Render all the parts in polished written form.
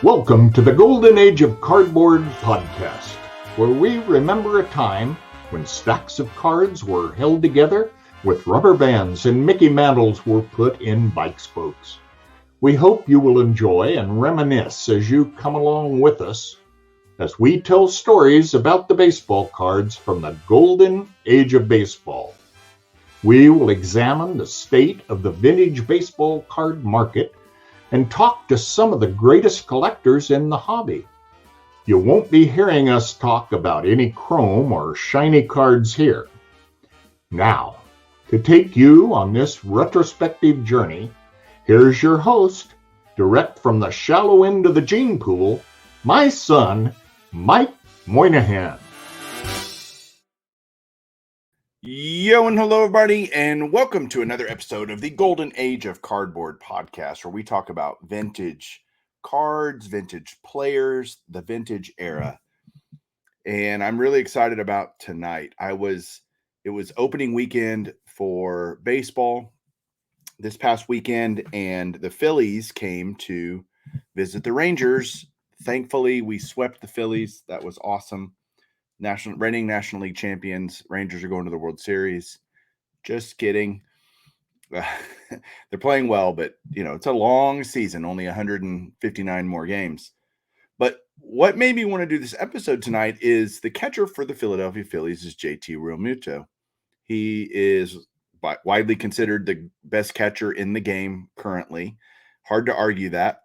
Welcome to the Golden Age of Cardboard podcast, where we remember a time when stacks of cards were held together with rubber bands and Mickey Mantles were put in bike spokes. We hope you will enjoy and reminisce as you come along with us as we tell stories about the baseball cards from the Golden Age of Baseball. We will examine the state of the vintage baseball card market and talk to some of the greatest collectors in the hobby. You won't be hearing us talk about any chrome or shiny cards here. Now, to take you on this retrospective journey, here's your host, direct from the shallow end of the gene pool, my son, Mike Moynihan. Yo and hello everybody, and welcome to another episode of the Golden Age of Cardboard podcast, where we talk about vintage cards, vintage players, the vintage era. And I'm really excited about tonight. It was opening weekend for baseball this past weekend, and the Phillies came to visit the Rangers. Thankfully, we swept the Phillies. That was awesome. Reigning National League champions. Rangers are going to the World Series. Just kidding. They're playing well, but it's a long season, only 159 more games. But what made me want to do this episode tonight is the catcher for the Philadelphia Phillies is JT Realmuto. He is widely considered the best catcher in the game currently. Hard to argue that.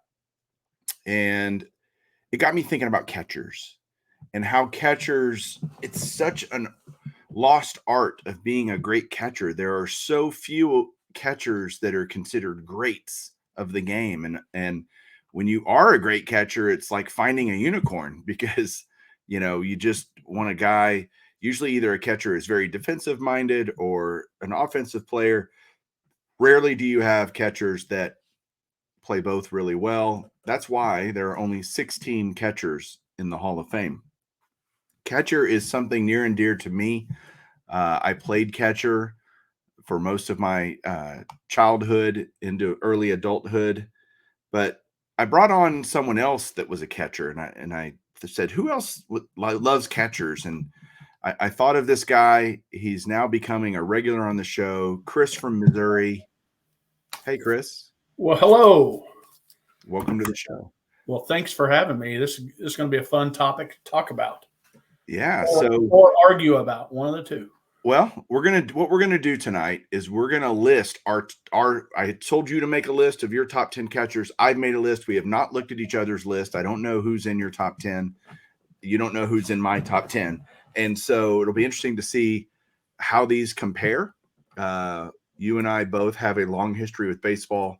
And it got me thinking about catchers. And how catchers, it's such a lost art of being a great catcher. There are so few catchers that are considered greats of the game. And when you are a great catcher, it's like finding a unicorn because, you just want a guy, usually either a catcher is very defensive minded or an offensive player. Rarely do you have catchers that play both really well. That's why there are only 16 catchers in the Hall of Fame. Catcher is something near and dear to me. I played catcher for most of my childhood into early adulthood, but I brought on someone else that was a catcher, and I said, who else loves catchers? And I thought of this guy. He's now becoming a regular on the show, Chris from Missouri. Hey, Chris. Well, hello. Welcome to the show. Well, thanks for having me. This is going to be a fun topic to talk about. Yeah. Or argue about, one of the two. Well, what we're gonna do tonight is we're gonna list our. I told you to make a list of your top 10 catchers. I've made a list. We have not looked at each other's list. I don't know who's in your top 10. You don't know who's in my top 10, and so it'll be interesting to see how these compare. You and I both have a long history with baseball,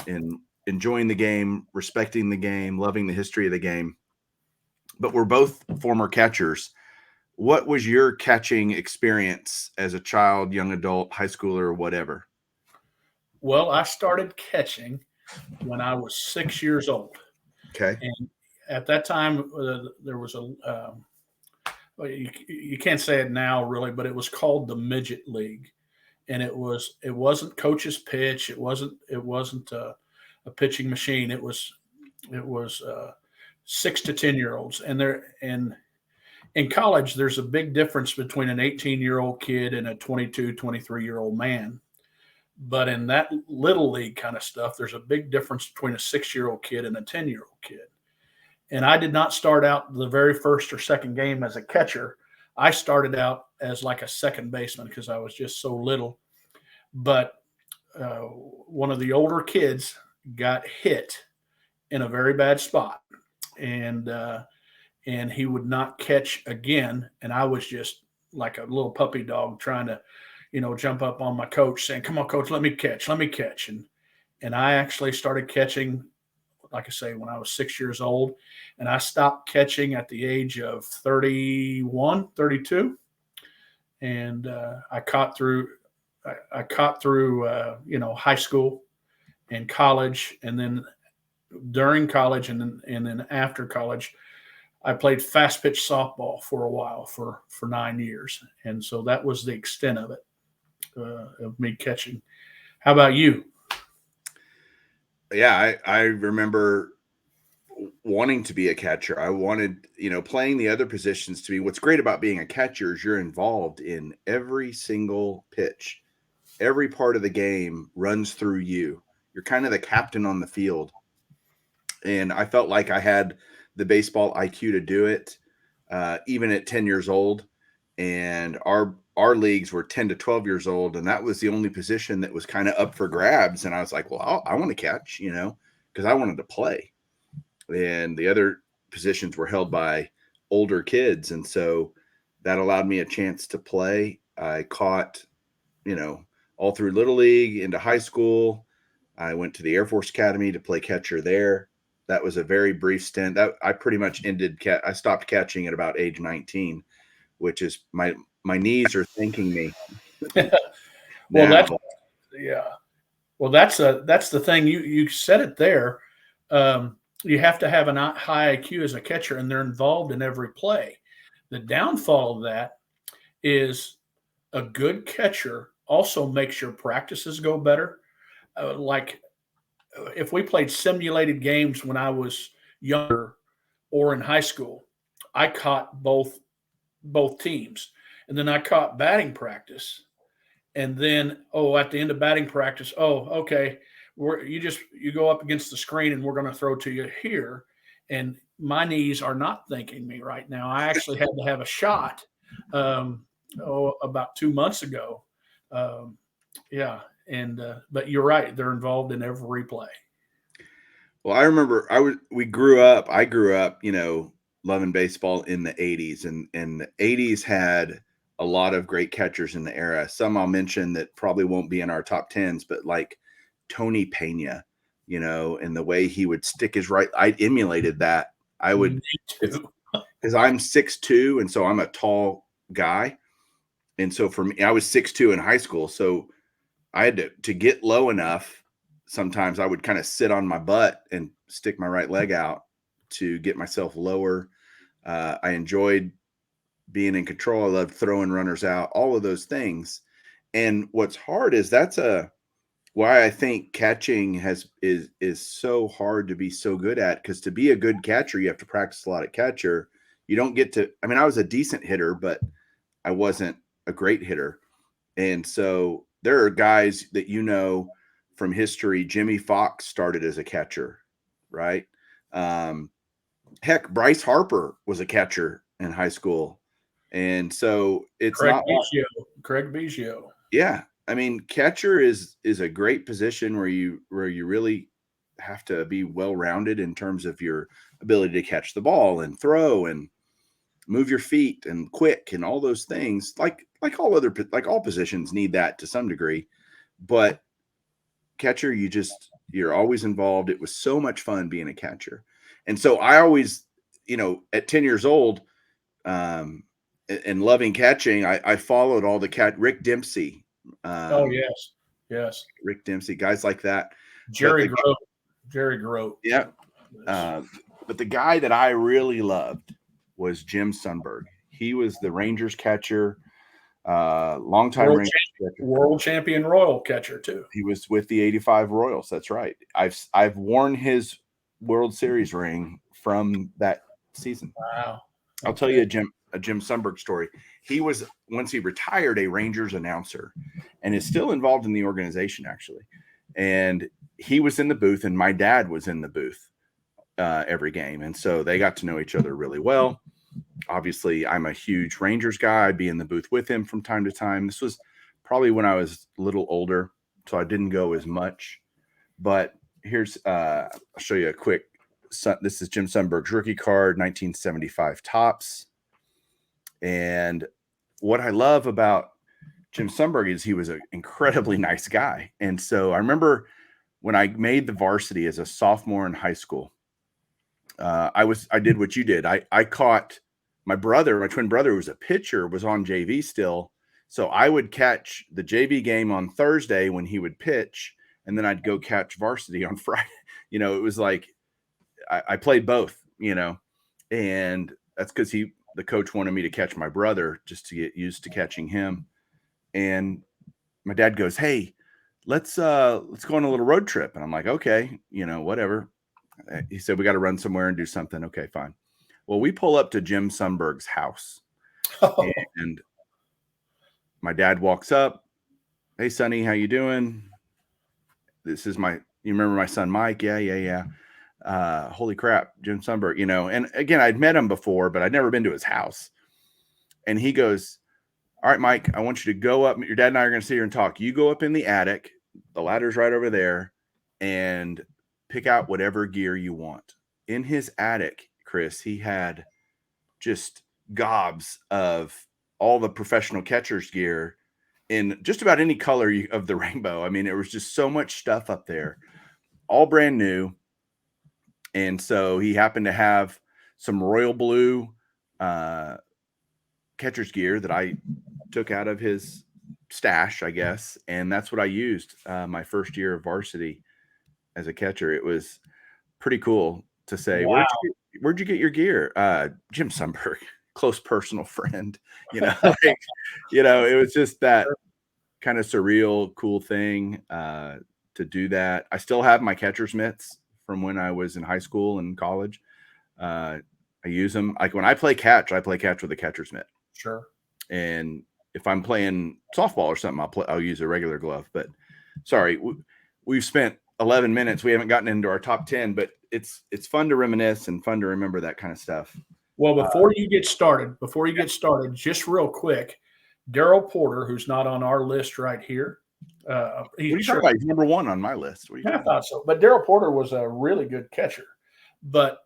in enjoying the game, respecting the game, loving the history of the game. But we're both former catchers. What was your catching experience as a child, young adult, high schooler, or whatever? Well, I started catching when I was 6 years old. Okay. And at that time, there was well, you can't say it now really, but it was called the Midget League. And it wasn't coach's pitch. It wasn't a pitching machine. It was 6 to 10-year-olds, and in college, there's a big difference between an 18-year-old kid and a 22, 23-year-old man. But in that little league kind of stuff, there's a big difference between a 6-year-old kid and a 10-year-old kid. And I did not start out the very first or second game as a catcher. I started out as like a second baseman because I was just so little. But one of the older kids got hit in a very bad spot. And he would not catch again. And I was just like a little puppy dog trying to, jump up on my coach saying, come on, coach, let me catch. And I actually started catching, like I say, when I was 6 years old. And I stopped catching at the age of 31, 32. And I caught through high school and college, and then during college and then after college, I played fast pitch softball for a while for 9 years. And so that was the extent of it, of me catching. How about you? Yeah, I remember wanting to be a catcher. I wanted, playing the other positions to be. What's great about being a catcher is you're involved in every single pitch. Every part of the game runs through you. You're kind of the captain on the field. And I felt like I had the baseball IQ to do it, even at 10 years old. And our leagues were 10 to 12 years old, and that was the only position that was kind of up for grabs. And I was like, well, I want to catch, because I wanted to play. And the other positions were held by older kids. And so that allowed me a chance to play. I caught, all through Little League into high school. I went to the Air Force Academy to play catcher there. That was a very brief stint. That I pretty much I stopped catching at about age 19, which is my knees are thanking me. Well, that's the thing. You said it there. You have to have a high IQ as a catcher, and they're involved in every play. The downfall of that is a good catcher also makes your practices go better. Like if we played simulated games when I was younger or in high school, I caught both teams, and then I caught batting practice, and then at the end of batting practice, okay, you go up against the screen and we're going to throw to you here, and my knees are not thanking me right now. I actually had to have a shot about 2 months ago. But you're right, they're involved in every play. Well, I remember I grew up, loving baseball in the 80s, and the 80s had a lot of great catchers in the era. Some I'll mention that probably won't be in our top 10s, but like Tony Pena, and the way he would stick his right, I emulated that. I would, because I'm 6'2", and so I'm a tall guy. And so for me, I was 6'2" in high school. So I had to get low enough. Sometimes I would kind of sit on my butt and stick my right leg out to get myself lower. I enjoyed being in control. I loved throwing runners out, all of those things. And what's hard is why I think catching is so hard to be so good at, because to be a good catcher, you have to practice a lot at catcher. You don't get to, I was a decent hitter, but I wasn't a great hitter. And so there are guys that from history. Jimmy Fox started as a catcher, right? Heck, Bryce Harper was a catcher in high school. And so it's Craig Biggio. Yeah. Catcher is a great position where you really have to be well-rounded in terms of your ability to catch the ball and throw and move your feet and quick and all those things. Like all positions need that to some degree, but catcher, you're always involved. It was so much fun being a catcher. And so I always, at 10 years old, and loving catching, I followed all the Rick Dempsey. Yes. Rick Dempsey, guys like that. Jerry Grote. Yeah. But the guy that I really loved was Jim Sundberg. He was the Rangers catcher, longtime Rangers catcher. World champion Royal catcher too. He was with the 85 Royals. That's right. I've worn his World Series ring from that season. Wow. I'll tell you a Jim Sundberg story. He was, once he retired, a Rangers announcer and is still involved in the organization, actually. And he was in the booth, and my dad was in the booth every game. And so they got to know each other really well. Obviously, I'm a huge Rangers guy. I'd be in the booth with him from time to time. This was probably when I was a little older, so I didn't go as much. But here's, I'll show you a quick. This is Jim Sundberg's rookie card, 1975 Topps. And what I love about Jim Sundberg is he was an incredibly nice guy. And so I remember when I made the varsity as a sophomore in high school, I did what you did. I caught my twin brother, who was a pitcher, was on JV still. So I would catch the JV game on Thursday when he would pitch, and then I'd go catch varsity on Friday. It was like I played both, and that's because the coach wanted me to catch my brother just to get used to catching him. And my dad goes, "Hey, let's go on a little road trip." And I'm like, "Okay, whatever." He said, we got to run somewhere and do something. Okay, fine. Well, we pull up to Jim Sundberg's house. Oh. And my dad walks up. Hey, Sonny, how you doing? This is you remember my son, Mike? Yeah. Holy crap, Jim Sundberg, and again, I'd met him before, but I'd never been to his house. And he goes, all right, Mike, I want you to go up. Your dad and I are going to sit here and talk. You go up in the attic. The ladder's right over there, and pick out whatever gear you want. In his attic, Chris, he had just gobs of all the professional catchers gear in just about any color of the rainbow. I mean, it was just so much stuff up there, all brand new. And so he happened to have some royal blue catcher's gear that I took out of his stash, I guess. And that's what I used my first year of varsity as a catcher. It was pretty cool to say, Wow. where'd you get your gear? Jim Sundberg, close personal friend, it was just that kind of surreal, cool thing to do that. I still have my catcher's mitts from when I was in high school and college. I use them. Like when I play catch with a catcher's mitt. Sure. And if I'm playing softball or something, I'll use a regular glove. But sorry, we've spent 11 minutes. We haven't gotten into our top 10, but it's fun to reminisce and fun to remember that kind of stuff. Well, before you get started, just real quick, Daryl Porter, who's not on our list right here. What are you talking about? He's number one on my list. I thought so. But Daryl Porter was a really good catcher. But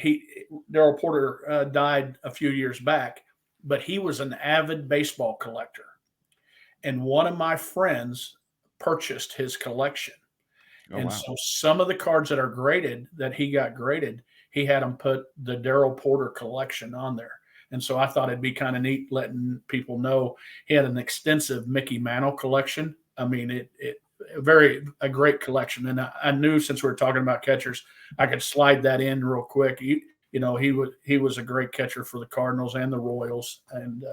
Daryl Porter died a few years back, but he was an avid baseball collector. And one of my friends purchased his collection. Oh, and wow. So some of the cards that are graded, that he got graded, he had them put the Daryl Porter collection on there. And so I thought it'd be kind of neat letting people know he had an extensive Mickey Mantle collection. I mean, a great collection. And I knew, since we were talking about catchers, I could slide that in real quick. He was a great catcher for the Cardinals and the Royals. And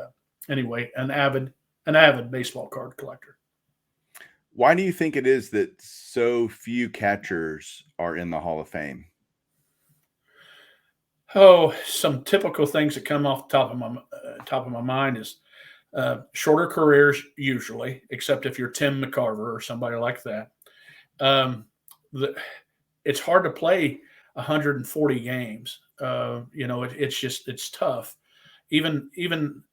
anyway, an avid baseball card collector. Why do you think it is that so few catchers are in the Hall of Fame? Oh, some typical things that come off the top of my mind is shorter careers, usually, except if you're Tim McCarver or somebody like that. It's hard to play 140 games. It's tough. Even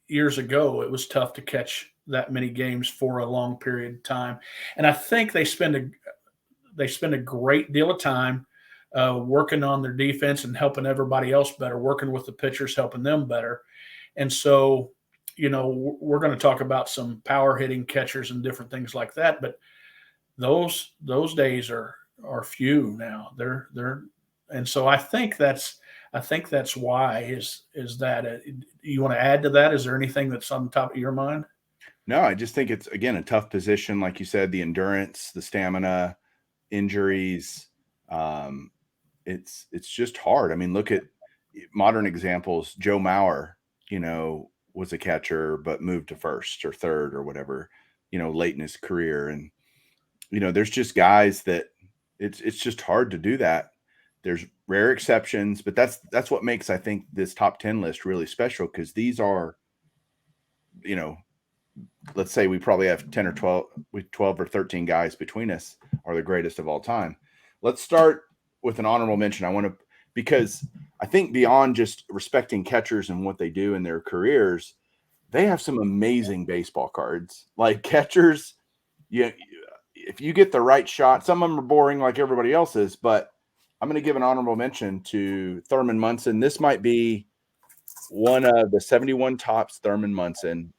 years ago, it was tough to catch that many games for a long period of time. And I think they spend a great deal of time working on their defense and helping everybody else better, working with the pitchers, helping them better. And so, we're going to talk about some power hitting catchers and different things like that. But those days are few now. And so I think that's why is that. You want to add to that? Is there anything that's on the top of your mind? No, I just think it's, again, a tough position. Like you said, the endurance, the stamina, injuries. It's just hard. I mean, look at modern examples. Joe Mauer, was a catcher, but moved to first or third or whatever, late in his career. And, there's just guys that it's just hard to do that. There's rare exceptions, but that's what makes, I think, this top 10 list really special. Cause these are, let's say we probably have 10 or 12 or 13 guys between us are the greatest of all time. Let's start with an honorable mention. Because I think beyond just respecting catchers and what they do in their careers, they have some amazing baseball cards. Like catchers, if you get the right shot, some of them are boring like everybody else's, but I'm going to give an honorable mention to Thurman Munson. This might be one of the 71 tops. Thurman Munson.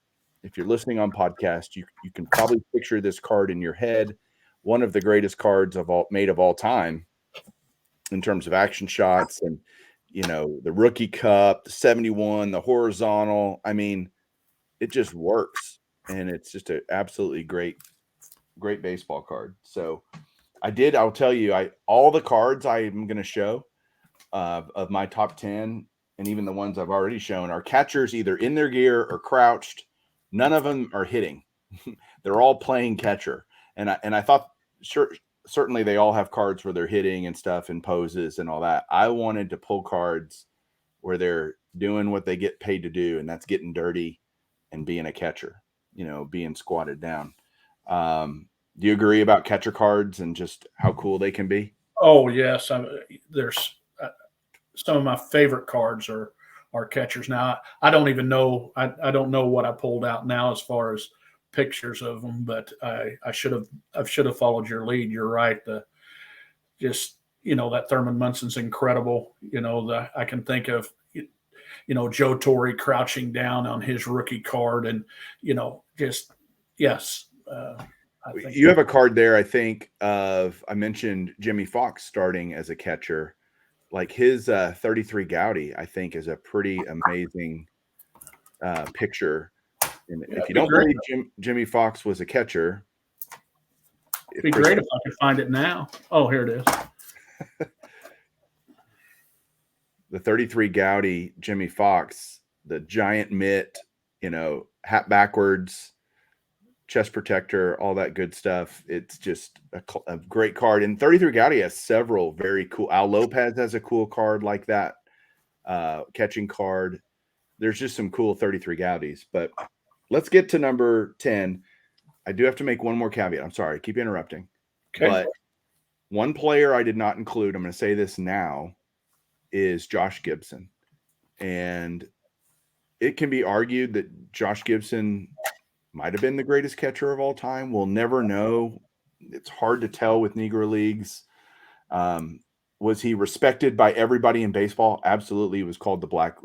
If you're listening on podcast, you can probably picture this card in your head. One of the greatest cards made of all time in terms of action shots and, the rookie cup, the 71, the horizontal. I mean, it just works. And it's just an absolutely great baseball card. So I'll tell you, all the cards I am going to show of my top 10 and even the ones I've already shown are catchers either in their gear or crouched. None of them are hitting. They're all playing catcher. And I thought, sure, certainly they all have cards where they're hitting and stuff and poses and all that. I wanted to pull cards where they're doing what they get paid to do, and that's getting dirty and being a catcher, being squatted down. Do you agree about catcher cards and just how cool they can be? Oh yes, there's some of my favorite cards are catchers. Now I don't even know I don't know what I pulled out now as far as pictures of them, but I should have followed your lead. You're right. That Thurman Munson's incredible. I can think of Joe Torre crouching down on his rookie card, and yes. You have a card there, I think, I mentioned Jimmy Fox starting as a catcher. Like his 33 Gowdy, I think, is a pretty amazing picture. And if you don't believe Jimmy Fox was a catcher, it'd be great if I could find it now. Oh, here it is. The 33 Gowdy Jimmy Fox, the giant mitt, hat backwards, chest protector, all that good stuff. It's just a great card. And 33 Gowdy has several very cool. Al Lopez has a cool card like that, catching card. There's just some cool 33 Gowdies. But let's get to number 10. I do have to make one more caveat. I'm sorry, keep interrupting. Okay. But one player I did not include, I'm going to say this now, is Josh Gibson. And it can be argued that Josh Gibson might have been the greatest catcher of all time. We'll never know. It's hard to tell with Negro Leagues. Was he respected by everybody in baseball? Absolutely. He was called the Black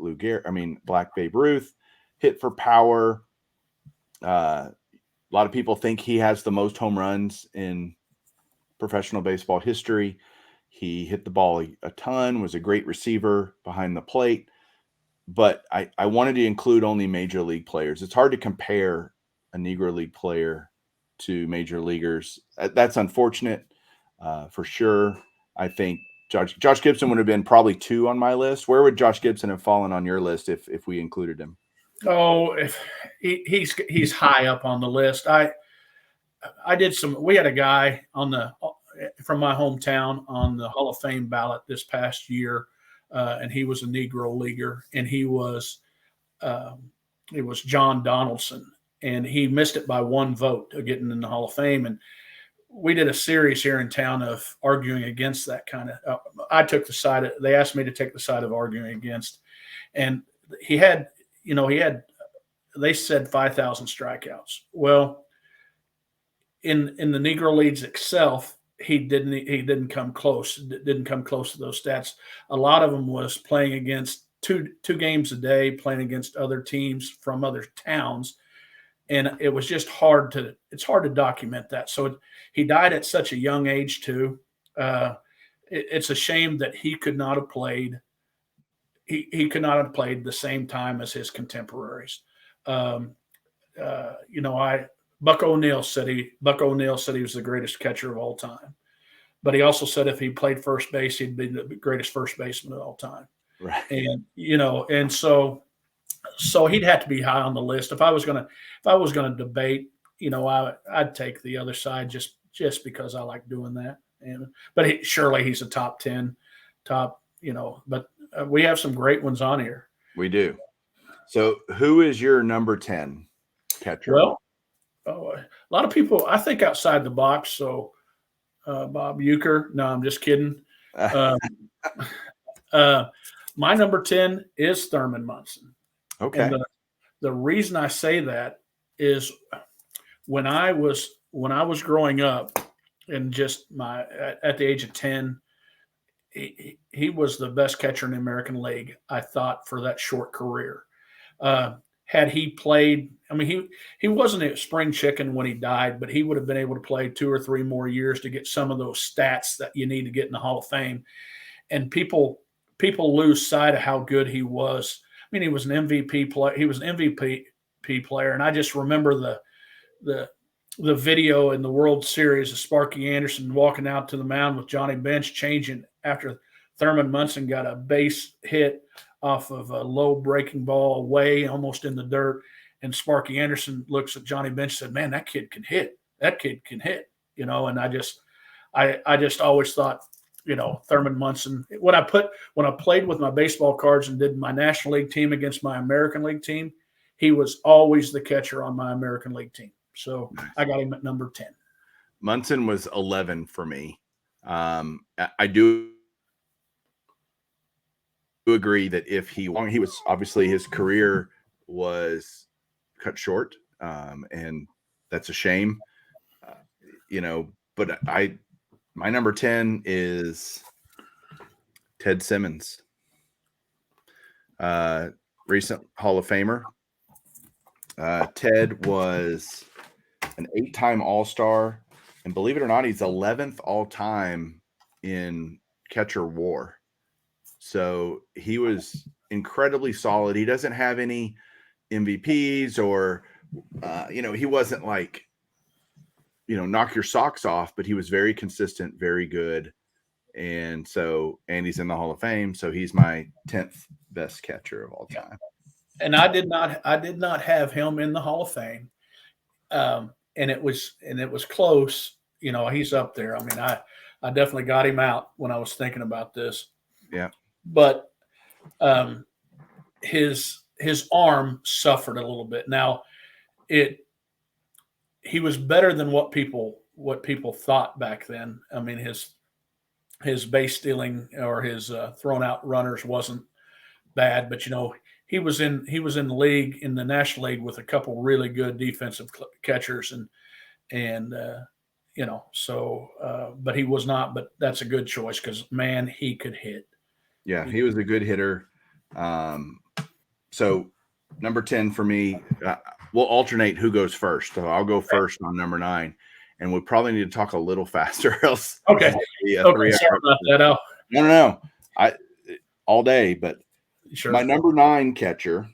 Babe Ruth. Hit for power. A lot of people think he has the most home runs in professional baseball history. He hit the ball a ton, was a great receiver behind the plate. But I wanted to include only major league players. It's hard to compare a Negro League player to major leaguers. That's unfortunate for sure. I think Josh Gibson would have been probably 2 on my list. Where would Josh Gibson have fallen on your list if we included him? Oh, if he's high up on the list. We had a guy from my hometown on the Hall of Fame ballot this past year, and he was a Negro leaguer, and it was John Donaldson, and he missed it by 1 vote of getting in the Hall of Fame. And we did a series here in town of arguing against that kind of. I took the side. They asked me to take the side of arguing against, and he had. They said 5,000 strikeouts. Well, in the Negro Leagues itself, he didn't come close. Didn't come close to those stats. A lot of them was playing against two games a day, playing against other teams from other towns, and it was just hard to document that. So he died at such a young age too. It's a shame that he could not have played. He could not have played the same time as his contemporaries. Buck O'Neil said he was the greatest catcher of all time, but he also said if he played first base, he'd be the greatest first baseman of all time. Right. And so he'd have to be high on the list. If I was gonna debate, I'd take the other side just because I like doing that. But surely he's a top 10, but we have some great ones on here. We do. So who is your number 10 catcher? Well, a lot of people, I think, outside the box. So Bob Uecker. No, I'm just kidding. My number 10 is Thurman Munson. Okay. And the reason I say that is when I was growing up and just at the age of 10, he was the best catcher in the American League, I thought, for that short career. Had he played, he wasn't a spring chicken when he died, but he would have been able to play 2 or 3 more years to get some of those stats that you need to get in the Hall of Fame. And people lose sight of how good he was. He was an MVP player. He was an MVP player, and I just remember the video in the World Series of Sparky Anderson walking out to the mound with Johnny Bench changing after Thurman Munson got a base hit off of a low breaking ball away, almost in the dirt. And Sparky Anderson looks at Johnny Bench and said, "Man, that kid can hit. That kid can hit." And I just always thought, Thurman Munson. When I played with my baseball cards and did my National League team against my American League team, he was always the catcher on my American League team. So I got him at number 10. Munson was 11 for me. I do agree that if he was obviously his career was cut short, and that's a shame, but my number 10 is Ted Simmons, recent Hall of Famer. Ted was an 8-time All-Star, and believe it or not, he's 11th all-time in catcher WAR. So he was incredibly solid. He doesn't have any MVPs or, he wasn't like, knock your socks off, but he was very consistent, very good. And he's in the Hall of Fame. So he's my 10th best catcher of all time. And I did not have him in the Hall of Fame. And it was close. He's up there. I mean, I definitely got him out when I was thinking about this. Yeah. But his arm suffered a little bit. Now, he was better than what people thought back then. I mean, his base stealing or his thrown out runners wasn't bad, but he was in the league, in the National League, with a couple really good defensive catchers, but he was not. But that's a good choice because, man, he could hit. Yeah, he was a good hitter. So number 10 for me, we'll alternate who goes first. So I'll go first on number 9, and we probably need to talk a little faster. Else, okay. Sorry about that. No. All day, but sure. My number 9 catcher,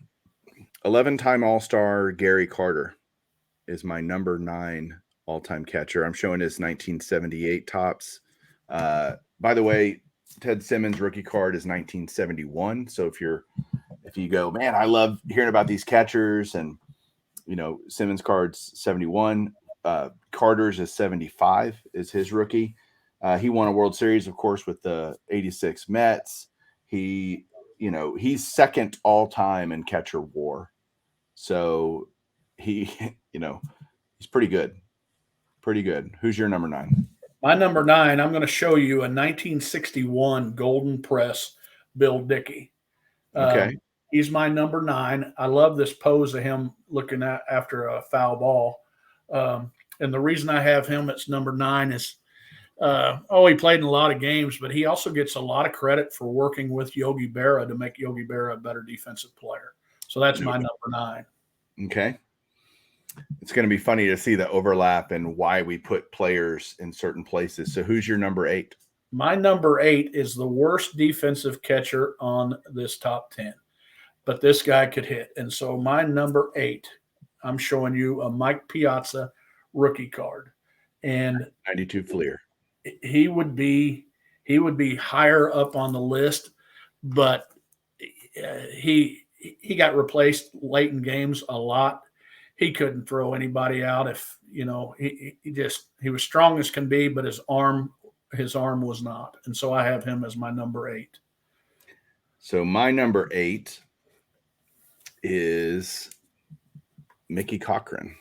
11-time All-Star Gary Carter, is my number 9 all-time catcher. I'm showing his 1978 tops. By the way, Ted Simmons rookie card is 1971. So if you go, man, I love hearing about these catchers, and Simmons card's 71, Carter's is 75 is his rookie. He won a World Series, of course, with the 86 Mets. He's second all time in catcher WAR. So he's pretty good. Pretty good. Who's your number 9? My number 9, I'm going to show you a 1961 Golden Press Bill Dickey. Okay. He's my number 9. I love this pose of him looking after a foul ball. And the reason I have him as number 9 is, he played in a lot of games, but he also gets a lot of credit for working with Yogi Berra to make Yogi Berra a better defensive player. So that's my number 9. Okay. It's going to be funny to see the overlap and why we put players in certain places. So who's your number 8? My number 8 is the worst defensive catcher on this top 10, but this guy could hit. And so my number 8, I'm showing you a Mike Piazza rookie card, and 92 Fleer. He would be higher up on the list, but he got replaced late in games a lot. He couldn't throw anybody out if he was strong as can be, but his arm was not. And so I have him as my number 8. So my number 8 is Mickey Cochran.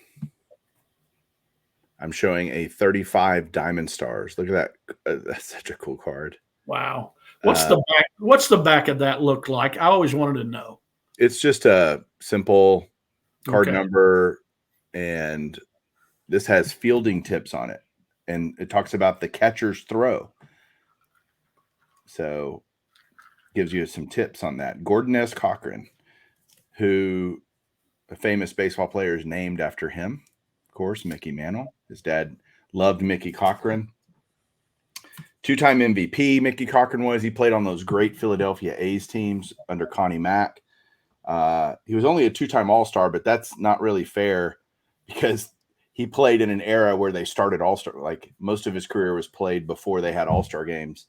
I'm showing a 35 Diamond Stars. Look at that. That's such a cool card. Wow. What's the back of that look like? I always wanted to know. It's just a simple card number, and this has fielding tips on it, and it talks about the catcher's throw. So gives you some tips on that. Gordon S. Cochran, who a famous baseball player is named after him, of course, Mickey Mantle. His dad loved Mickey Cochran. 2-time MVP Mickey Cochran was. He played on those great Philadelphia A's teams under Connie Mack. He was only a 2-time All-Star, but that's not really fair because he played in an era where they started All-Star. Like most of his career was played before they had All-Star games.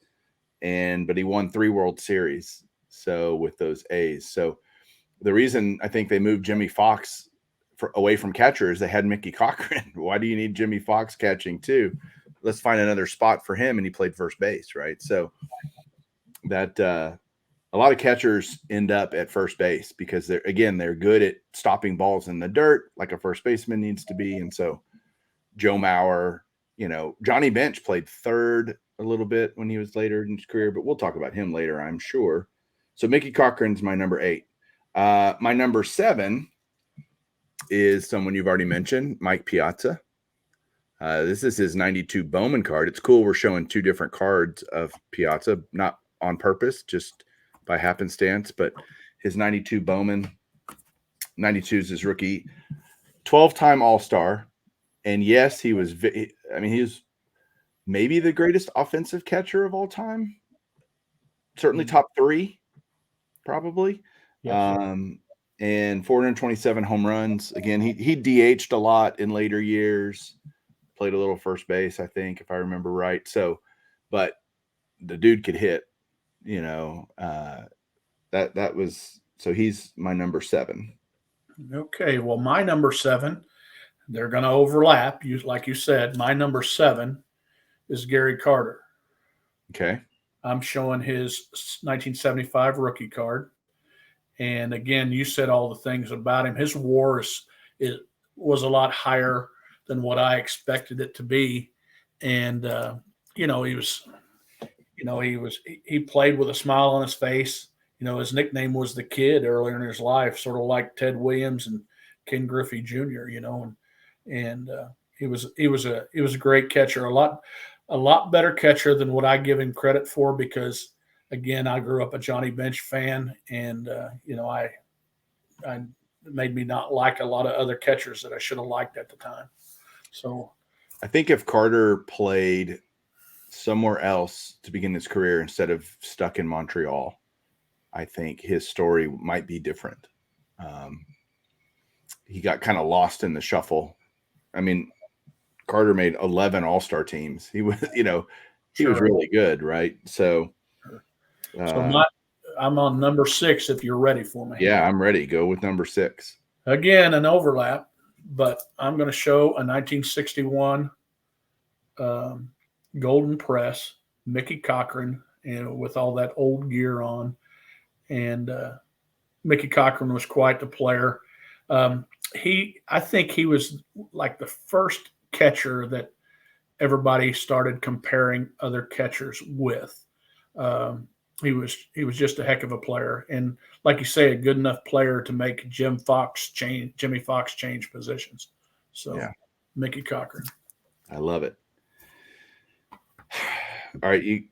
But he won 3 World Series. So with those A's. So the reason I think they moved Jimmy Fox away from catcher is they had Mickey Cochran. Why do you need Jimmy Fox catching too? let's find another spot for him, and he played first base, right? So that a lot of catchers end up at first base because they're good at stopping balls in the dirt like a first baseman needs to be. And so Joe Mauer, Johnny Bench played third a little bit when he was later in his career, but we'll talk about him later, I'm sure. So Mickey Cochran's my number 8. My number 7 is someone you've already mentioned, Mike Piazza. This is his 92 Bowman card. It's cool we're showing 2 different cards of Piazza, not on purpose, just by happenstance, but his 92 Bowman, 92 is his rookie, 12-time All-Star. And yes, he was maybe the greatest offensive catcher of all time. Certainly top 3, probably. Yes. And 427 home runs. Again, he DH'd a lot in later years. Played a little first base, I think, if I remember right. So, but the dude could hit. That was, so he's my number 7. Okay, well, my number 7, they're going to overlap. Like you said, my number 7 is Gary Carter. Okay, I'm showing his 1975 rookie card, and again, you said all the things about him. His WAR was a lot higher than what I expected it to be, and he played with a smile on his face. His nickname was the Kid earlier in his life, sort of like Ted Williams and Ken Griffey Jr. And he was a great catcher, a lot better catcher than what I give him credit for, because again, I grew up a Johnny Bench fan, and I made me not like a lot of other catchers that I should have liked at the time. So I think if Carter played somewhere else to begin his career instead of stuck in Montreal, I think his story might be different. He got kind of lost in the shuffle. I mean, Carter made 11 All-Star teams. He was, he was really good, right? So, I'm on number 6 if you're ready for me. Yeah, I'm ready. Go with number 6. Again, an overlap, but I'm going to show a 1961 Golden Press, Mickey Cochran, with all that old gear on. And Mickey Cochran was quite the player. I think he was like the first catcher that everybody started comparing other catchers with. He was just a heck of a player, and like you say, a good enough player to make Jimmy Fox change positions. So, yeah. Mickey Cochran. I love it. All right,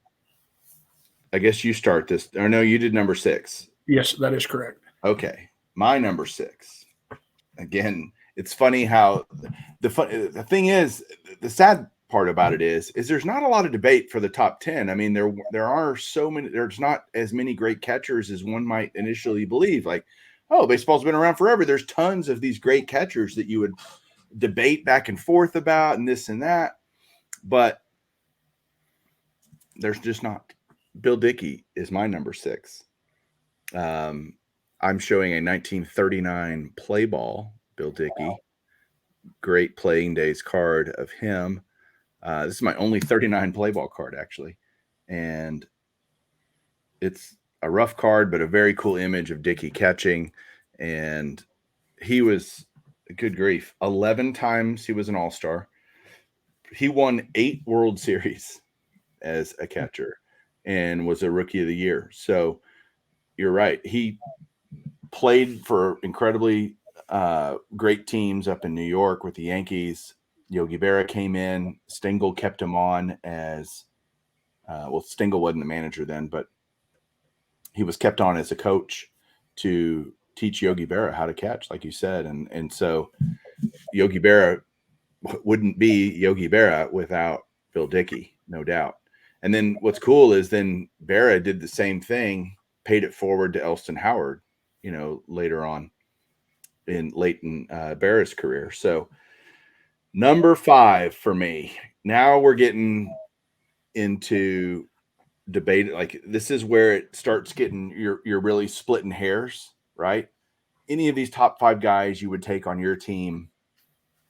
I guess you start this. Or no, you did number 6. Yes, that is correct. Okay, my number 6. Again, it's funny how the thing is, the sad part about it is there's not a lot of debate for the top 10. I mean, there are so many. There's not as many great catchers as one might initially believe. Like, oh, baseball's been around forever. There's tons of these great catchers that you would debate back and forth about and this and that, but there's just not. Bill Dickey is my number 6. I'm showing a 1939 play ball, Bill Dickey. Great playing days card of him. This is my only 39 play ball card, actually. And it's a rough card, but a very cool image of Dickey catching. And he was, good grief, 11 times he was an All-Star. He won 8 World Series as a catcher and was a Rookie of the Year. So you're right. He played for incredibly great teams up in New York with the Yankees. Yogi Berra came in. Stengel kept him on as Stengel wasn't the manager then, but he was kept on as a coach to teach Yogi Berra how to catch, like you said. And so Yogi Berra wouldn't be Yogi Berra without Bill Dickey, no doubt. And then what's cool is then Berra did the same thing, paid it forward to Elston Howard, later on in Berra's career. So number 5 for me. Now we're getting into debate. Like, this is where it starts getting, you're really splitting hairs, right? Any of these top 5 guys you would take on your team.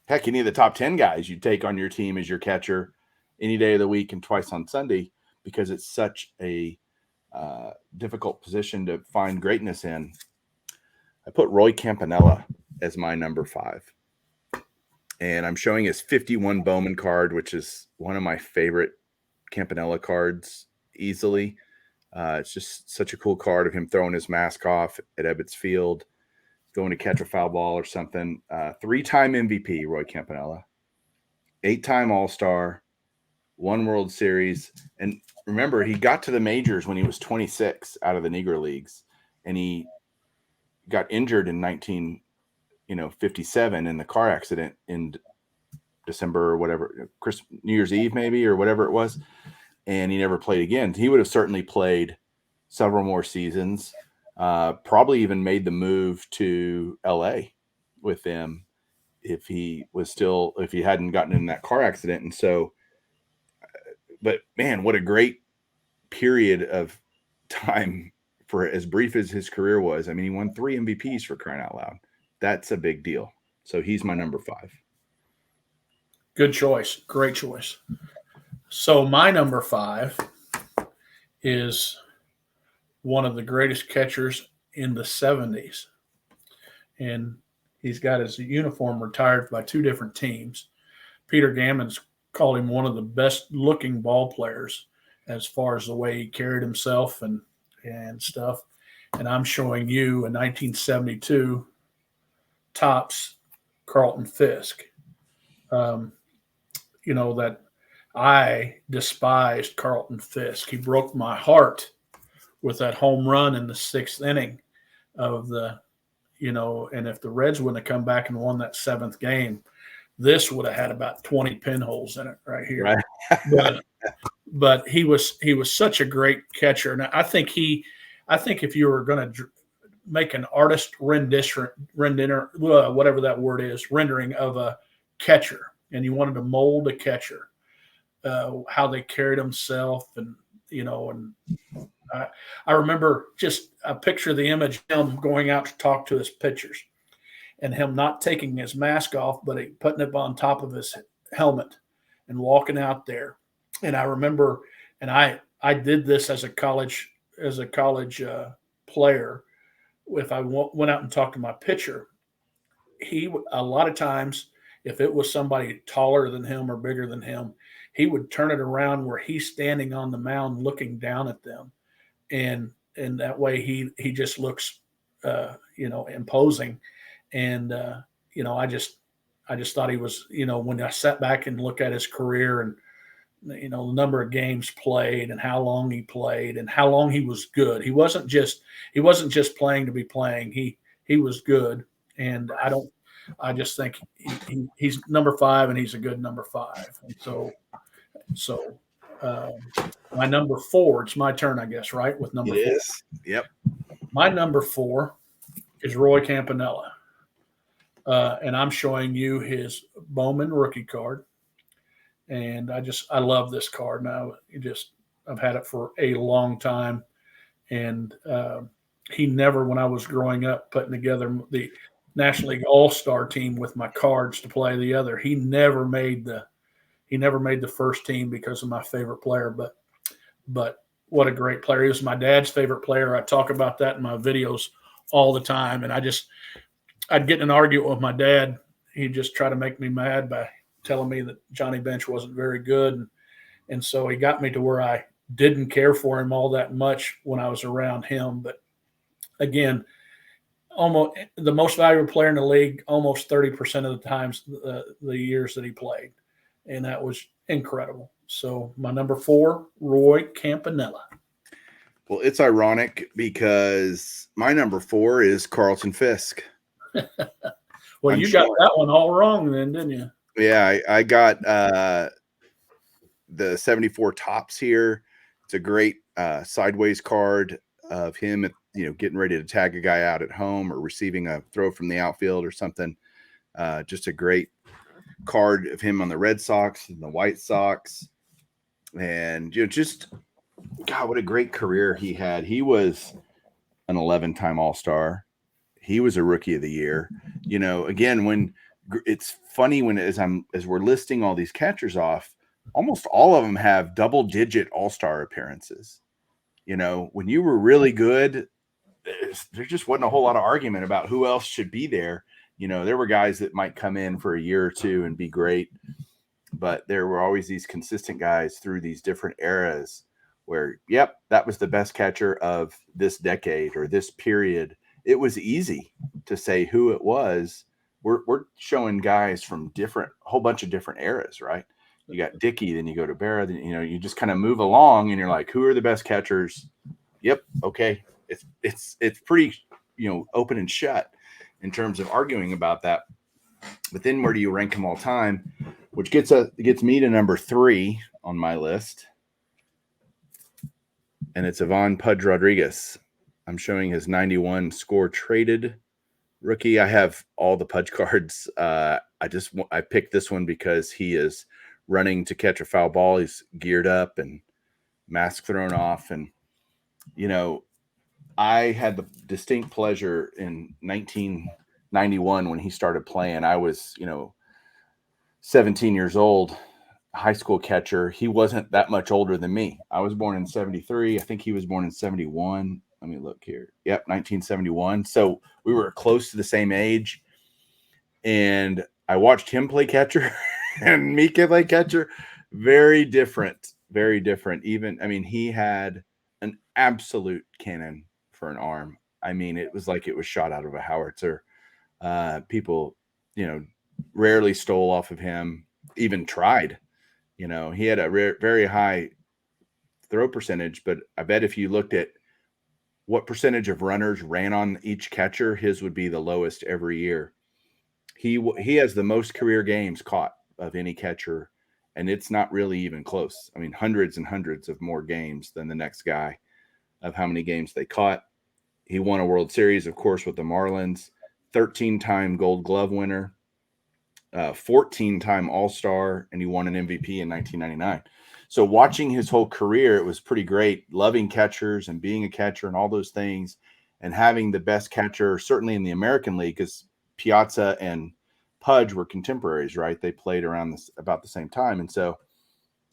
Heck, any of the top 10 guys you'd take on your team as your catcher any day of the week and twice on Sunday because it's such a difficult position to find greatness in. I put Roy Campanella as my number 5. And I'm showing his 51 Bowman card, which is one of my favorite Campanella cards easily. It's just such a cool card of him throwing his mask off at Ebbets Field, going to catch a foul ball or something. 3-time MVP, Roy Campanella. 8-time All-Star, 1 World Series. And remember, he got to the majors when he was 26 out of the Negro Leagues. And he got injured in 1957 in the car accident in December or whatever, New Year's Eve maybe, or whatever it was. And he never played again. He would have certainly played several more seasons, probably even made the move to LA with them if he hadn't gotten in that car accident. And so, but man, what a great period of time for as brief as his career was. I mean, he won 3 MVPs for crying out loud. That's a big deal. So he's my number 5. Good choice. Great choice. So my number 5 is one of the greatest catchers in the 70s. And he's got his uniform retired by 2 different teams. Peter Gammons called him one of the best looking ball players as far as the way he carried himself and stuff. And I'm showing you a 1972 Topps Carlton Fisk. That I despised Carlton Fisk. He broke my heart with that home run in the 6th inning of the, and if the Reds wouldn't have come back and won that 7th game, this would have had about 20 pinholes in it right here. Right. but he was such a great catcher. And I think if you were going to make an artist rendering, whatever that word is, rendering of a catcher, and you wanted to mold a catcher, how they carried himself, and I remember I picture the image of him going out to talk to his pitchers, and him not taking his mask off, but putting it on top of his helmet and walking out there. And I remember, and I did this as a college player. If I went out and talked to my pitcher, a lot of times, if it was somebody taller than him or bigger than him, he would turn it around where he's standing on the mound looking down at them. And that way he just looks, imposing. And, I just thought he was, when I sat back and look at his career and, the number of games played and how long he played and how long he was good. He wasn't just playing to be playing. He was good. And I just think he's number 5, and he's a good number 5. And so my number 4, it's my turn, I guess, right? With number 4. It is. Yep. My number 4 is Roy Campanella. And I'm showing you his Bowman rookie card. And I love this card now. I've had it for a long time. And he never, when I was growing up, putting together the National League All-Star team with my cards to play the other, he never made the first team because of my favorite player. But what a great player. He was my dad's favorite player. I talk about that in my videos all the time. And I'd get in an argument with my dad. He'd just try to make me mad by telling me that Johnny Bench wasn't very good. And so he got me to where I didn't care for him all that much when I was around him. But again, almost the most valuable player in the league, almost 30% of the times the years that he played. And that was incredible. So my number 4, Roy Campanella. Well, it's ironic because my number 4 is Carlton Fisk. Well, you got that one all wrong then, didn't you? Yeah, I got the 74 Topps here. It's a great sideways card of him, getting ready to tag a guy out at home or receiving a throw from the outfield or something. Just a great card of him on the Red Sox and the White Sox. And God, what a great career he had. He was an 11-time All-Star. He was a Rookie of the Year. Again, when it's funny as we're listing all these catchers off, almost all of them have double-digit all-star appearances. You know, when you were really good, there just wasn't a whole lot of argument about who else should be there. You know, there were guys that might come in for a year or two and be great, but there were always these consistent guys through these different eras where, yep, that was the best catcher of this decade or this period. It was easy to say who it was. We're showing guys from a whole bunch of different eras, right? You got Dickey, then you go to Berra, then, you know, you just kind of move along and you're like, who are the best catchers? Yep. Okay. It's pretty, you know, open and shut in terms of arguing about that. But then where do you rank them all time? Which gets me to number 3 on my list. And it's Ivan Pudge Rodriguez. I'm showing his 91 score traded rookie. I have all the Pudge cards. I picked this one because he is running to catch a foul ball. He's geared up and mask thrown off. And, you know, I had the distinct pleasure in 1991 when he started playing. I was, you know, 17 years old, high school catcher. He wasn't that much older than me. I was born in 73. I think he was born in 71. Let me look here. Yep, 1971. So we were close to the same age. And I watched him play catcher and me play catcher. Very different. Very different. Even, I mean, he had an absolute cannon for an arm. I mean, it was like it was shot out of a howitzer. People, you know, rarely stole off of him, even tried. You know, he had a very high throw percentage, but I bet if you looked at what percentage of runners ran on each catcher, his would be the lowest every year. He has the most career games caught of any catcher, and it's not really even close. I mean, hundreds and hundreds of more games than the next guy of how many games they caught. He won a World Series, of course, with the Marlins, 13-time Gold Glove winner, 14-time All-Star, and he won an MVP in 1999. So watching his whole career, it was pretty great, loving catchers and being a catcher and all those things, and having the best catcher, certainly in the American League, because Piazza and Pudge were contemporaries, right? They played around about the same time. And so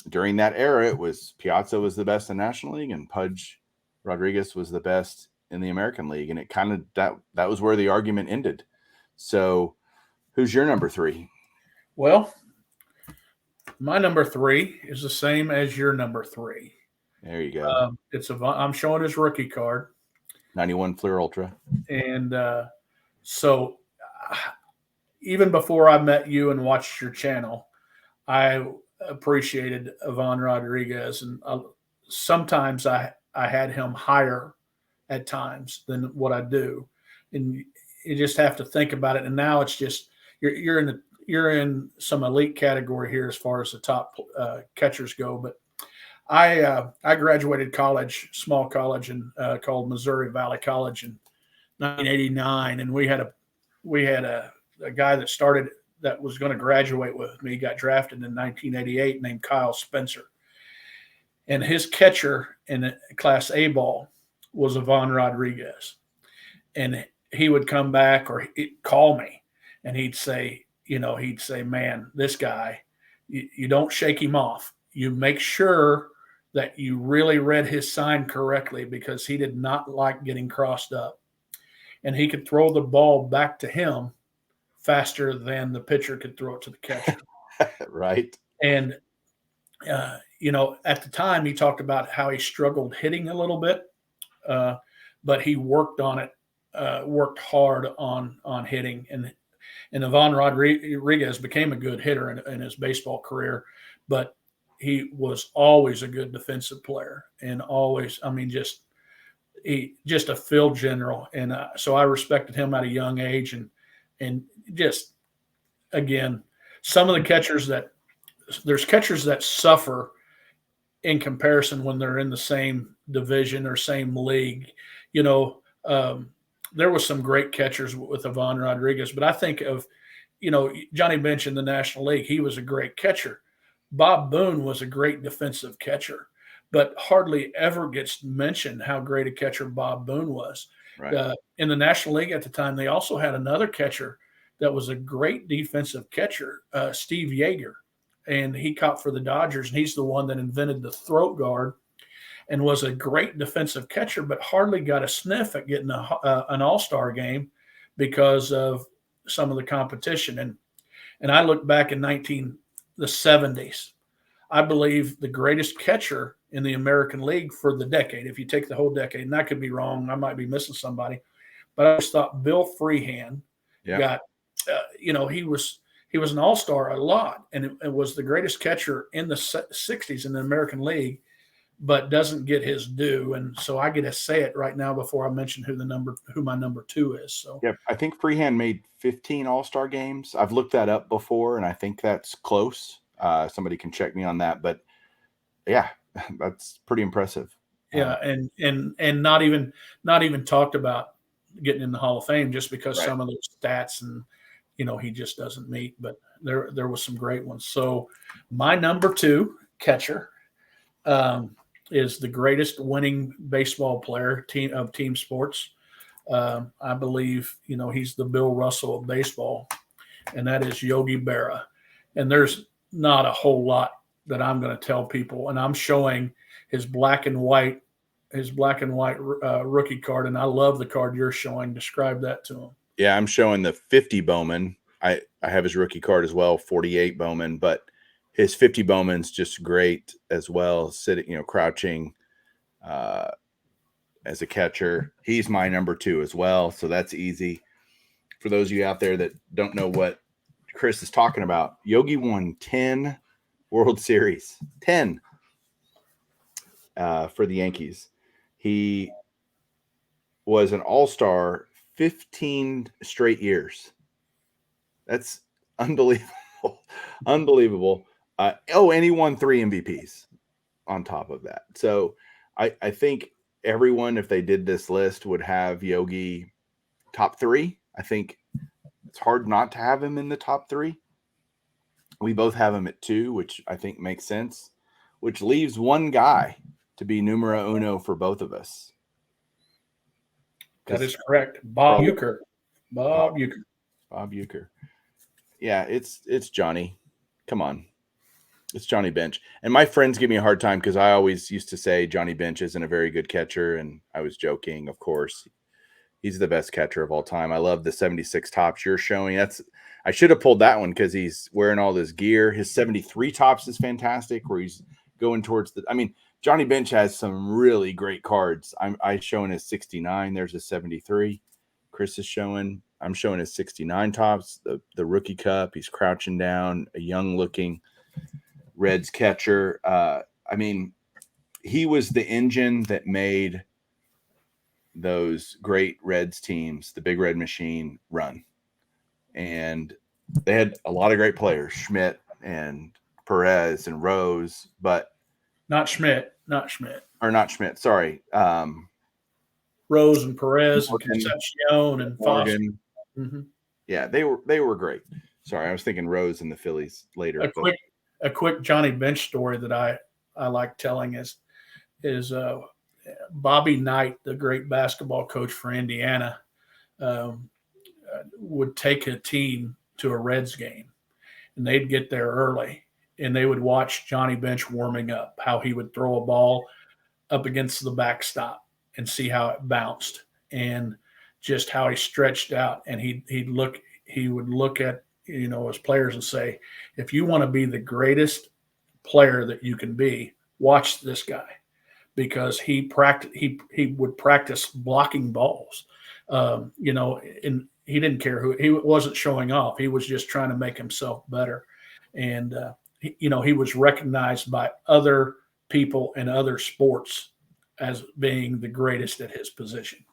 during that era, it was Piazza was the best in the National League and Pudge Rodriguez was the best in the American League. And it kind of, that was where the argument ended. So who's your number 3? Well, my number 3 is the same as your number 3. There you go. I'm showing his rookie card. 91 Fleer Ultra. And so even before I met you and watched your channel, I appreciated Ivan Rodriguez. And sometimes I had him higher at times than what I do. And you just have to think about it. And now it's just, you're in some elite category here as far as the top catchers go. But I graduated college, small college, called Missouri Valley College in 1989, and we had a guy that was going to graduate with me, got drafted in 1988, named Kyle Spencer, and his catcher in Class A ball was Ivan Rodriguez, and he would come back or he'd call me, and he'd say, man, this guy, you don't shake him off. You make sure that you really read his sign correctly, because he did not like getting crossed up. And he could throw the ball back to him faster than the pitcher could throw it to the catcher. Right. And, at the time he talked about how he struggled hitting a little bit, but he worked on it, worked hard on hitting. And Ivan Rodriguez became a good hitter in his baseball career, but he was always a good defensive player, and always, just a field general. And so I respected him at a young age, and just, again, some of the catchers there's catchers that suffer in comparison when they're in the same division or same league. There was some great catchers with Ivan Rodriguez, but I think of, Johnny Bench in the National League. He was a great catcher. Bob Boone was a great defensive catcher, but hardly ever gets mentioned how great a catcher Bob Boone was. Right. In the National League at the time, they also had another catcher that was a great defensive catcher, Steve Yeager. and he caught for the Dodgers, and he's the one that invented the throat guard and was a great defensive catcher, but hardly got a sniff at getting an all-star game because of some of the competition. And I look back in the 70s. I believe the greatest catcher in the American League for the decade, if you take the whole decade, and that could be wrong, I might be missing somebody, but I always thought Bill Freehan got, he was an all-star a lot, and it was the greatest catcher in the 60s in the American League, but doesn't get his due. And so I get to say it right now before I mention who my number 2 is. So yeah, I think Freehan made 15 all-star games. I've looked that up before, and I think that's close. Somebody can check me on that, but yeah, that's pretty impressive. Yeah, and not even talked about getting in the Hall of Fame just because some of those stats and he just doesn't meet. But there was some great ones. So my number 2 catcher is the greatest winning baseball player of team sports. I believe he's the Bill Russell of baseball, and that is Yogi Berra. And there's not a whole lot that I'm going to tell people, and I'm showing his black and white rookie card, and I love the card you're showing. Describe that to him. Yeah, I'm showing the 50 Bowman. I have his rookie card as well, 48 Bowman, but his 50 Bowman's just great as well, sitting, crouching as a catcher. He's my number 2 as well, so that's easy. For those of you out there that don't know what Chris is talking about, Yogi won 10 World Series, 10 for the Yankees. He was an all-star 15 straight years. That's unbelievable. Unbelievable. And he won 3 MVPs on top of that. So I think everyone, if they did this list, would have Yogi top 3. I think it's hard not to have him in the top 3. We both have him at 2, which I think makes sense, which leaves one guy to be numero uno for both of us. That is correct. Bob Uecker. Bob Uecker. Yeah, it's Johnny. Come on. It's Johnny Bench. And my friends give me a hard time because I always used to say Johnny Bench isn't a very good catcher, and I was joking, of course. He's the best catcher of all time. I love the 76 tops you're showing. I should have pulled that one because he's wearing all this gear. His 73 tops is fantastic, where he's going towards Johnny Bench has some really great cards. I'm showing his 69. There's a 73. Chris is showing. I'm showing his 69 tops, the rookie cup. He's crouching down, a young-looking Reds catcher. He was the engine that made those great Reds teams, the Big Red Machine, run. And they had a lot of great players, Schmidt and Perez and Rose, but not Schmidt. Sorry. Rose and Perez and Concepcion and Foster. Mm-hmm. Yeah, they were great. Sorry, I was thinking Rose and the Phillies later. A quick Johnny Bench story that I like telling is Bobby Knight, the great basketball coach for Indiana, would take a team to a Reds game, and they'd get there early, and they would watch Johnny Bench warming up, how he would throw a ball up against the backstop and see how it bounced, and just how he stretched out. And he would look at his players and say, if you want to be the greatest player that you can be, watch this guy, because he would practice blocking balls, and he didn't care who. He wasn't showing off. He was just trying to make himself better. And, he was recognized by other people in other sports as being the greatest at his position.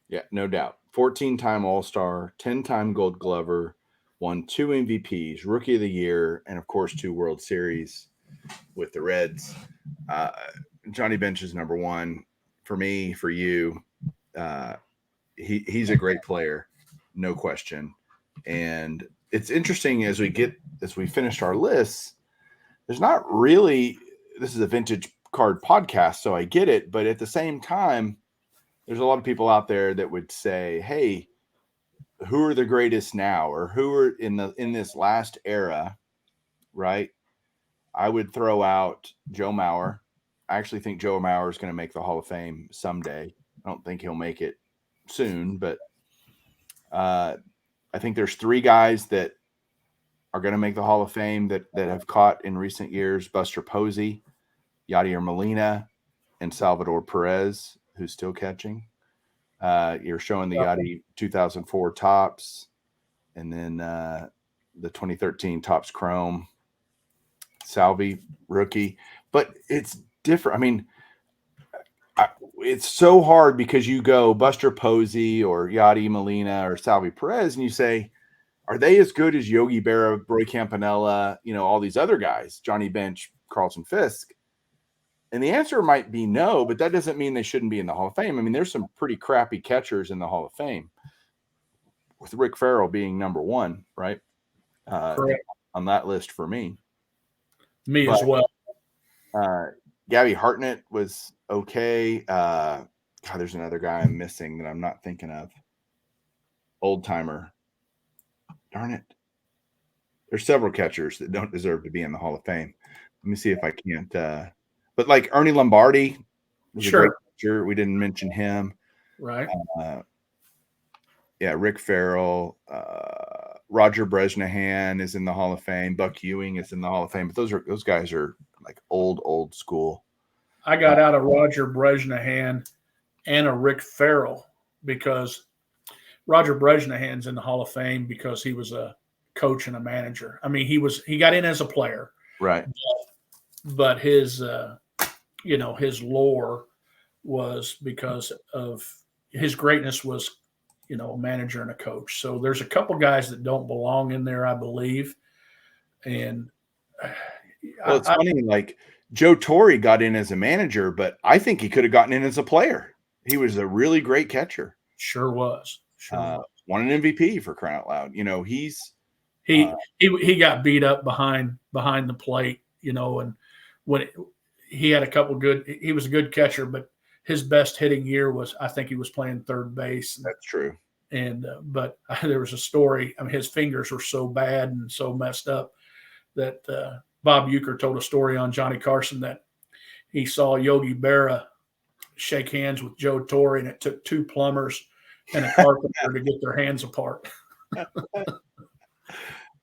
Yeah, no doubt. 14-time All-Star, 10-time Gold Glover, won 2 MVPs, Rookie of the Year, and, of course, 2 World Series with the Reds. Johnny Bench is number 1. For me, for you, he's a great player, no question. And it's interesting as we finished our lists, there's not really – this is a vintage card podcast, so I get it. But at the same time, there's a lot of people out there that would say, hey, who are the greatest now, or who are in this last era, right? I would throw out Joe Mauer. I actually think Joe Mauer is going to make the Hall of Fame someday. I don't think he'll make it soon, but I think there's 3 guys that are going to make the Hall of Fame that have caught in recent years: Buster Posey, Yadier Molina, and Salvador Perez, who's still catching. You're showing the Yadi 2004 Topps, and then the 2013 Topps Chrome. Salvi, rookie. But it's different. I mean, it's so hard because you go Buster Posey or Yadi Molina or Salvi Perez, and you say, are they as good as Yogi Berra, Roy Campanella, all these other guys, Johnny Bench, Carlton Fisk? And the answer might be no, but that doesn't mean they shouldn't be in the Hall of Fame. I mean, there's some pretty crappy catchers in the Hall of Fame, with Rick Farrell being number 1, right? On that list for me. As well. Gabby Hartnett was okay. There's another guy I'm missing that I'm not thinking of. Old timer. Darn it. There's several catchers that don't deserve to be in the Hall of Fame. Let me see if I can't. But like Ernie Lombardi was a great catcher. We didn't mention him. Right. Rick Farrell. Roger Bresnahan is in the Hall of Fame. Buck Ewing is in the Hall of Fame. But those guys are like old school. I got out of Roger Bresnahan and a Rick Farrell because Roger Bresnahan's in the Hall of Fame because he was a coach and a manager. I mean, he got in as a player, right? But his his lore was because of his greatness was, a manager and a coach. So there's a couple guys that don't belong in there, I believe. And it's funny, like Joe Torre got in as a manager, but I think he could have gotten in as a player. He was a really great catcher. Sure was. Won an MVP for crying out loud. He got beat up behind the plate, and when he had a couple he was a good catcher, but his best hitting year was, I think he was playing third base. That's true. And but there was a story. I mean, his fingers were so bad and so messed up that Bob Uecker told a story on Johnny Carson that he saw Yogi Berra shake hands with Joe Torre, and it took 2 plumbers and a carpenter to get their hands apart.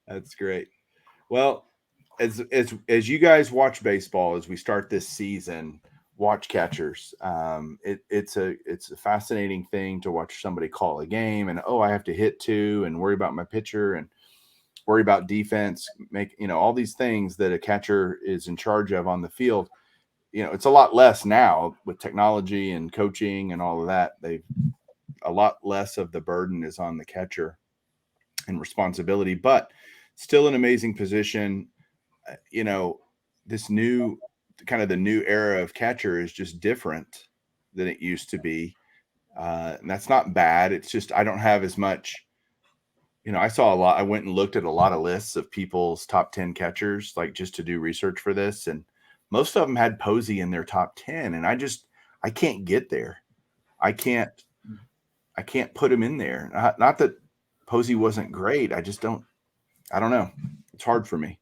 That's great. Well, as you guys watch baseball, as we start this season, watch catchers. It's a fascinating thing to watch somebody call a game and, I have to hit 2 and worry about my pitcher and worry about defense, make, all these things that a catcher is in charge of on the field. It's a lot less now with technology and coaching and all of that. A lot less of the burden is on the catcher and responsibility, but still an amazing position. This new kind of the new era of catcher is just different than it used to be. And that's not bad. It's just, I don't have as much, I saw a lot. I went and looked at a lot of lists of people's top 10 catchers, like just to do research for this. And most of them had Posey in their top 10. And I can't get there. I can't put him in there. Not that Posey wasn't great. I don't know. It's hard for me.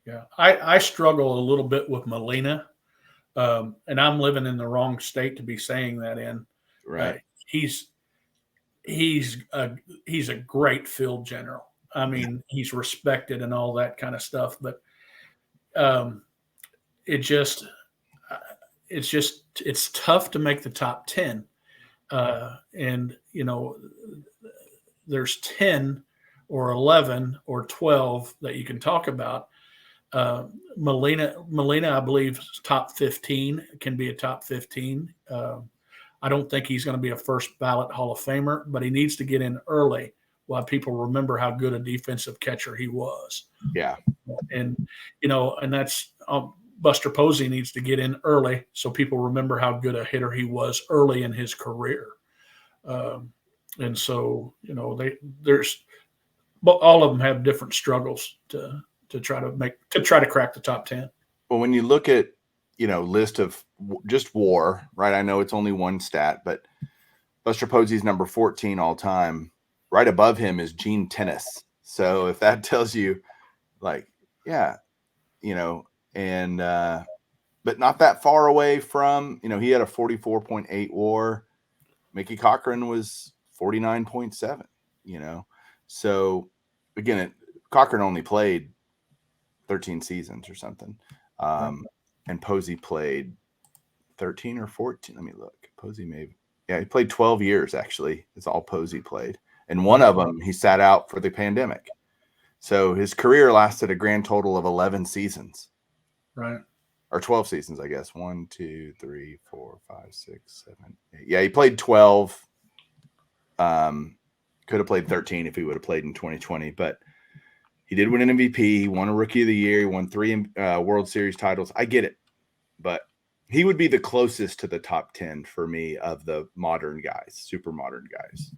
Yeah. I struggle a little bit with Molina. And I'm living in the wrong state to be saying that in. Right. He's a great field general. I mean, he's respected and all that kind of stuff, but it's tough to make the top 10. And there's 10 or 11 or 12 that you can talk about. Molina, I believe, top 15 can be a top 15. I don't think he's going to be a first ballot Hall of Famer, but he needs to get in early while people remember how good a defensive catcher he was. Yeah. And that's Buster Posey needs to get in early so people remember how good a hitter he was early in his career. And so, but all of them have different struggles to try to crack the top 10. Well, when you look at, list of just WAR, right? I know it's only one stat, but Buster Posey's number 14 all time. Right above him is Gene Tennis. So if that tells you, and but not that far away from, he had a 44.8 WAR. Mickey Cochran was 49.7, So again, Cochran only played 13 seasons or something. And Posey played 13 or 14. Let me look. Posey he played 12 years actually. It's all Posey played. And one of them, he sat out for the pandemic. So his career lasted a grand total of 11 seasons. Right. Or 12 seasons, I guess. 1, 2, 3, 4, 5, 6, 7, 8. Yeah, he played 12. Could have played 13 if he would have played in 2020, but he did win an MVP. He won a Rookie of the Year. He won 3 World Series titles. I get it, but he would be the closest to the top 10 for me of the modern guys, super modern guys.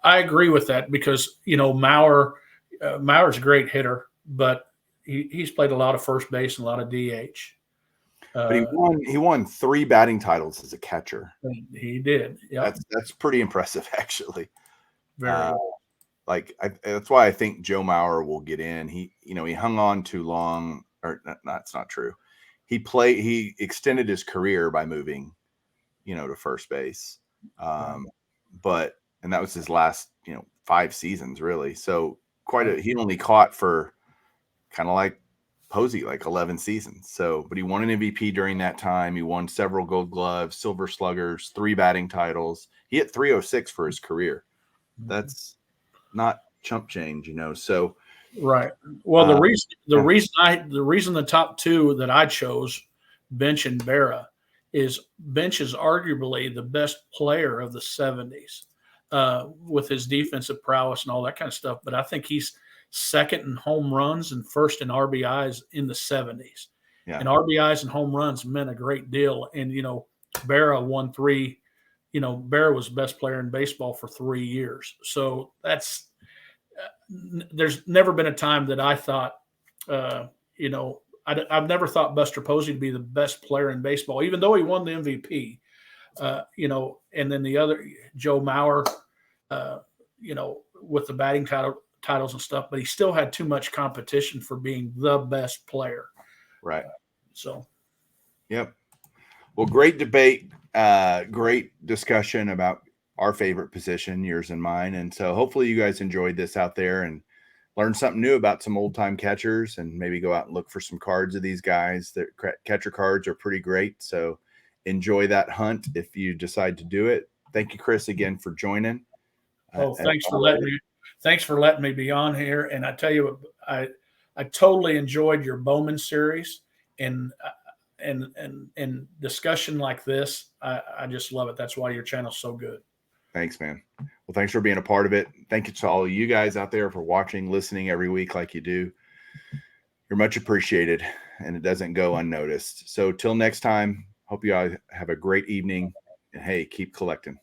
I agree with that because, Mauer's a great hitter, but he's played a lot of first base and a lot of DH. But he won 3 batting titles as a catcher. He did. Yeah, that's pretty impressive, actually. Very. That's why I think Joe Mauer will get in. He hung on too long, or that's not true. He extended his career by moving, to first base. And that was his last, 5 seasons really. So he only caught for kind of like Posey, like 11 seasons. So, but he won an MVP during that time. He won several Gold Gloves, Silver Sluggers, 3 batting titles. He hit 306 for his career. That's not chump change, So right. Well, the reason the top 2 that I chose, Bench and Berra, is Bench is arguably the best player of the 70s with his defensive prowess and all that kind of stuff. But I think he's second in home runs and first in RBIs in the 70s. Yeah. And RBIs and home runs meant a great deal. And, Berra won 3. Berra was the best player in baseball for 3 years. So that's there's never been a time that I thought, I've never thought Buster Posey to be the best player in baseball, even though he won the MVP. And then the other, Joe Mauer, with the batting titles and stuff, but he still had too much competition for being the best player. Right. Yep. Well, great debate, great discussion about our favorite position, yours and mine. And so hopefully you guys enjoyed this out there and learned something new about some old time catchers, and maybe go out and look for some cards of these guys. Their catcher cards are pretty great. So enjoy that hunt if you decide to do it. Thank you, Chris, again for joining. Thanks for letting me be on here. And I tell you, I totally enjoyed your Bowman series and discussion like this. I just love it. That's why your channel's so good. Thanks, man. Well, thanks for being a part of it. Thank you to all of you guys out there for watching, listening every week like you do. You're much appreciated, and it doesn't go unnoticed. So till next time, hope you all have a great evening, and hey, keep collecting.